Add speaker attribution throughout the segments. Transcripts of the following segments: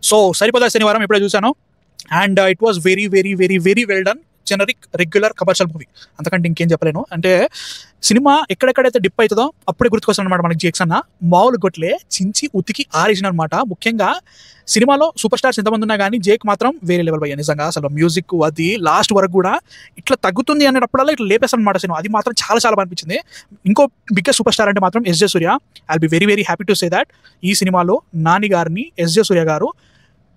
Speaker 1: So సరిపడా శనివారం ఇప్పుడే చూశాను and it was very very very very well done. Generic regular commercial movie, అంతకంటే ఇంకేం చెప్పలేను. అంటే సినిమా ఎక్కడెక్కడైతే డిప్ అవుతుందో అప్పుడే గుర్తుకొస్తుంది అనమాట మనకి జేక్స్ అన్న. మామూలు గొట్లే చించి ఉతికి ఆరేసిన అనమాట. ముఖ్యంగా సినిమాలో సూపర్ స్టార్స్ ఎంతమంది ఉన్నా కానీ జేక్ మాత్రం వేరే లెవెల్ భయ్య. నిజంగా అసలు మ్యూజిక్ అది లాస్ట్ వరకు కూడా ఇట్లా తగ్గుతుంది అనేటప్పుడల్లా ఇట్లా లేపేస్తాను అనమాట సినిమా. అది మాత్రం చాలా చాలా అనిపించింది. ఇంకో బిగ్గెస్ట్ సూపర్ స్టార్ అంటే మాత్రం SJ Surya. I'll be very very happy to say that ఈ సినిమాలో నాని గారిని ఎస్జే సూర్య గారు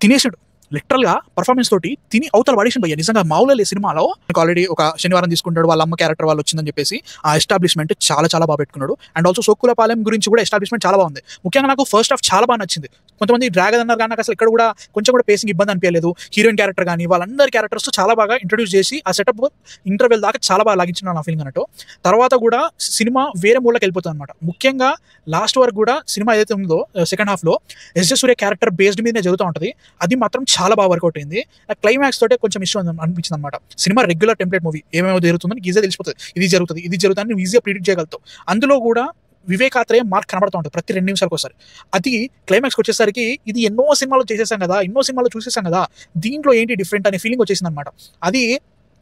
Speaker 1: తినేసాడు. లిటరల్ గా పర్ఫార్మెన్స్ తోటి తిని అవతల పడేసిన భయ్య. నిజంగా మామూలు సినిమాలో ఆల్రెడీ ఒక శనివారం తీసుకుంటాడు, వాళ్ళ అమ్మ క్యారెక్టర్ వాళ్ళు వచ్చిందని చెప్పేసి ఆ ఎస్టాబ్లిష్మెంట్ చాలా చాలా బాగా పెట్టుకున్నాడు. అండ్ ఆల్సో సోకులపాలెం గురించి కూడా ఎస్టాబ్లిష్మెంట్ చాలా బాగుంది. ముఖ్యంగా నాకు ఫస్ట్ హాఫ్ చాలా బాగా నచ్చింది. కొంతమంది డ్రాగన్ అన్నారు కానీ నాకు అసలు ఇక్కడ కూడా కొంచెం కూడా పేసింగ్ ఇబ్బంది అనిపించలేదు. హీరోయిన్ క్యారెక్టర్ కానీ వాళ్ళందరి క్యారెక్టర్స్ చాలా బాగా ఇంట్రడ్యూస్ చేసి ఆ సెటప్ ఇంటర్వెల్ దాకా చాలా బాగా లాగించిన నా ఫీలింగ్ అన్నట్టు. తర్వాత కూడా సినిమా వేరే మూలకి వెళ్ళిపోతుంది అనమాట. ముఖ్యంగా లాస్ట్ వరకు కూడా సినిమా ఏదైతే ఉందో సెకండ్ హాఫ్ లో ఎస్జే సూర్య క్యారెక్టర్ బేస్డ్ మీదనే జరుగుతూ ఉంటుంది. అది మాత్రం చాలా బాగా వర్కౌట్ అయింది. క్లైమాక్స్ తోటే కొంచెం ఇష్టం అనిపించింది అనమాట. సినిమా రెగ్యులర్ టెంప్లెట్ మూవీ, ఏమేమో జరుగుతుందని ఈజీగా తెలిసిపోతుంది. ఇది జరుగుతుంది నువ్వు ఈజీగా ప్రిడిక్ట్ చేయగలుగుతావు. అందులో కూడా వివేకాత్రేయ మార్క్ కనబడుతూ ఉంటుంది ప్రతి 2 నిమిషాలకు ఒకసారి. అది క్లైమాక్స్కి వచ్చేసరికి ఇది ఎన్నో సినిమాలు చేసేసాం కదా, ఎన్నో సినిమాలు చూసేసాం కదా, దీంట్లో ఏంటి డిఫరెంట్ అనే ఫీలింగ్ వచ్చేసింది అనమాట. అది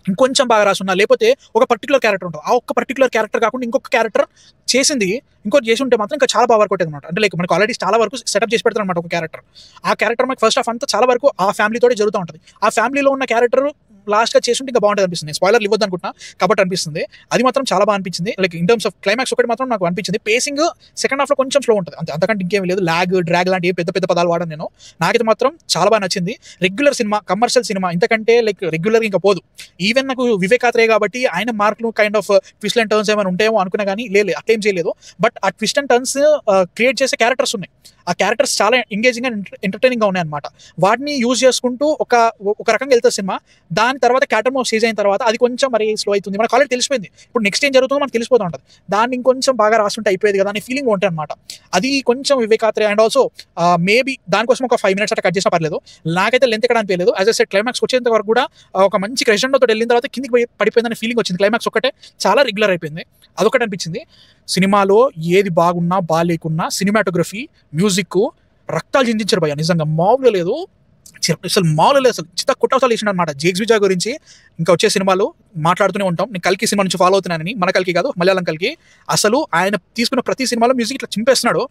Speaker 1: ఇంకొంచెం బాగా రాసున్నా, లేకపోతే ఒక పర్టికులర్ క్యారెక్టర్ ఉంటుంది, ఆ ఒక్క పర్టికులర్ క్యారెక్టర్ కాకుండా ఇంకొక క్యారెక్టర్ చేసింది ఇంకోటి చేసి ఉంటే మాత్రం ఇంకా చాలా బాగా వర్క్ అవుతుంది అనమాట. అంటే లైక్ మనకు ఆల్రెడీ చాలా వరకు సెటప్ చేసి పెడతారు అనమాట ఒక క్యారెక్టర్. ఆ క్యారెక్టర్ మనకి ఫస్ట్ హాఫ్ అంతా చాలా వరకు ఆ ఫ్యామిలీతో జరుగుతూ ఉంటుంది. ఆ ఫ్యామిలీలో ఉన్న క్యారెక్టర్ లాస్ట్గా చేస్తుంటే ఇంకా బాగుంటుంది అనిపిస్తుంది. స్పాయిలర్ ఇవ్వద్దు అనుకుంటున్నా కాబట్టి అనిపిస్తుంది. అది మాత్రం చాలా బాగా అనిపించింది. Like in terms of climax ఒకటి మాత్రం నాకు అనిపించింది. పేసింగ్ సెకండ్ హాఫ్లో కొంచెం స్లో ఉంటుంది అంతే, అంతకంటే ఇంకేం లేదు. డ్రాగ్ లాంటి పెద్ద పెద్ద పదాలు వాడను నేను. నాకైతే మాత్రం చాలా బాగా నచ్చింది. రెగ్యులర్ సినిమా, కమర్షియల్ సినిమా, ఇంతకంటే లైక్ రెగ్యులర్ ఇంకా పోదు. ఈవెన్ నాకు వివేకాత్రేయ కాబట్టి ఆయన మార్కులు kind of twist and turns ఏమైనా ఉంటాయేమో అనుకున్నా కానీ లేదు, అట్లేం చేయలేదు. బట్ ఆ ట్విస్ట్ అండ్ టర్న్స్ క్రియేట్ చేసే క్యారెక్టర్స్ ఉన్నాయి. ఆ క్యారెక్టర్స్ చాలా ఎంగేజింగ్ అండ్ ఎంటర్టైనింగ్ గా ఉన్నాయి అనమాట. వాటిని యూజ్ చేసుకుంటూ ఒక రకంగా వెళ్తుంది సినిమా. దాని తర్వాత క్యాటర్మో స్టేజ్ అయిన తర్వాత అది కొంచెం మరి స్లో అవుతుంది. మనకు ఆల్రెడీ తెలిసిపోయింది ఇప్పుడు నెక్స్ట్ ఏం జరుగుతుందో మనకు తెలిసిపోతూ ఉంటుంది. దాన్ని ఇంకొంచెం బాగా రాస్తుంటే అయిపోయేది కదా అనే ఫీలింగ్ ఉంటుంది అనమాట. అది కొంచెం వివేకాత్రేయ. అండ్ ఆల్సో మేబీ దానికోసం ఒక 5 minutes అట్లా కట్ చేసినా పర్లేదు. నాకైతే లెంత్ ఎక్కడ అనిపించలేదు. యాజ్ ఐ సెడ్ క్లైమాక్స్ వచ్చేంత వరకు కూడా ఒక మంచి క్రెషెండోతో వెళ్ళిన తర్వాత కిందికి పడిపోయిందనే ఫీలింగ్ వచ్చింది. క్లైమాక్స్ ఒకటే చాలా రెగ్యులర్ అయిపోయింది, అదొకటి అనిపించింది. సినిమాలో ఏది బాగున్నా బాగాలేకున్నా సినిమాటోగ్రఫీ, మ్యూజిక్ రక్తాలు చిందించారు భయ్య. నిజంగా మామూలుగా లేదు, అసలు మామూలు లేదు. అసలు చిత్త కుట్టాసాలు వేసిన అనమాట. జేక్స్ విజయ్ గురించి ఇంకా వచ్చే సినిమాలు మాట్లాడుతూనే ఉంటాం. నేను కల్కి సినిమా నుంచి ఫాలో అవుతున్నానని, మన కల్కి కాదు మలయాళం కల్కి. అసలు ఆయన తీసుకున్న ప్రతి సినిమాలో మ్యూజిక్ ఇట్లా చింపేస్తున్నాడు.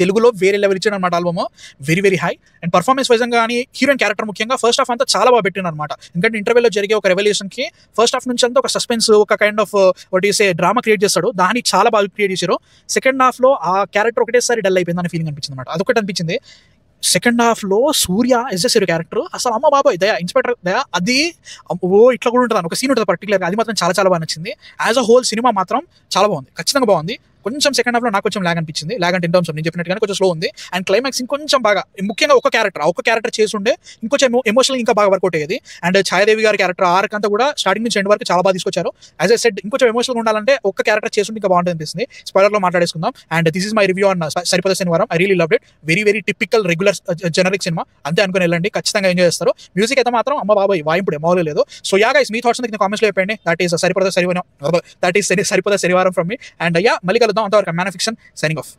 Speaker 1: తెలుగులో వేరే లెవెల్ ఇచ్చాడు అనమాట album. Very very high. And performance wise కానీ హీరోయిన్ క్యారెక్టర్ ముఖ్యంగా ఫస్ట్ హాఫ్ అంతా చాలా బాగా పెట్టిన అనమాట. ఎందుకంటే ఇంటర్వెల్లో జరిగే ఒక రెవల్యూషన్కి ఫస్ట్ హాఫ్ నుంచి అంతా ఒక సస్పెన్స్, ఒక kind of what is a drama create చేస్తాడు. దాన్ని చాలా బాగా క్రియేట్ చేశారు. సెకండ్ హాఫ్లో ఆ క్యారెక్టర్ ఒకటేసారి డల్ అయిపోయింది అనే ఫీలింగ్ అనిపించింది అనమాట. అదొకటి అనిపించింది. సెకండ్ హాఫ్లో సూర్య ఎస్జే సూర్య క్యారెక్టర్ అసలు అమ్మ బాబాయ్ దయా, ఇన్స్పెక్టర్ దయా, అది ఇట్లా కూడా ఉంటుంది ఒక సీన్ ఉంటుంది పర్టికులర్గా. అది మాత్రం చాలా చాలా బాగా నచ్చింది. యాజ్ అ హోల్ సినిమా మాత్రం చాలా బాగుంది, ఖచ్చితంగా బాగుంది. కొంచెం సెకండ్ హాఫ్లో నాకు కొంచెం ల్యాగ్ అనిపించింది. ల్యాగ్ అంటే ఇన్ టర్మ్స్ నేను చెప్పినట్టుగానే కొంచెం స్లో ఉంది. అండ్ క్లైమాక్స్ ఇంకొంచెం బాగా, ముఖ్యంగా ఒక క్యారెక్టర్ చేసి ఉండే ఇంకొంచెం ఎమోషనల్ ఇంకా బాగా వర్కౌట్ అయ్యేది. అండ్ ఛాయాదేవి గారి క్యారెక్టర్ ఆర్క్ అంతా కూడా స్టార్టింగ్ నుంచి ఎండ్ వరకు చాలా బాగా తీసుకొచ్చారు. యాజ్ ఐ సెడ్ ఇంకొంచెం ఎమోషనల్ ఉండాలంటే ఒక క్యారెక్టర్ చేసి ఇంకా బాగుంటుంది అనిపిస్తుంది. స్పాయిలర్లో మాట్లాడేసుకుందాం. And this is my review on Saripodhaa Sanivaaram. I really loved it. Very very typical regular generic cinema, అంతే అనుకుని వెళ్ళండి, ఖచ్చితంగా ఎంజాయ్ చేస్తారు. మ్యూజిక్ అయితే మాత్రం అమ్మ బాబాయ్ వాయింపుడే మామూలు లేదు. సో యా గైస్, మీ థాట్స్ కామెంట్స్లో చెప్పండి. దట్ ఈస్ సరిపదా శనివారం ఫ్రమ్ మీ. అండ్ యా మళ్ళీ కలుద్దాం. అంతవరకు man of fiction signing off.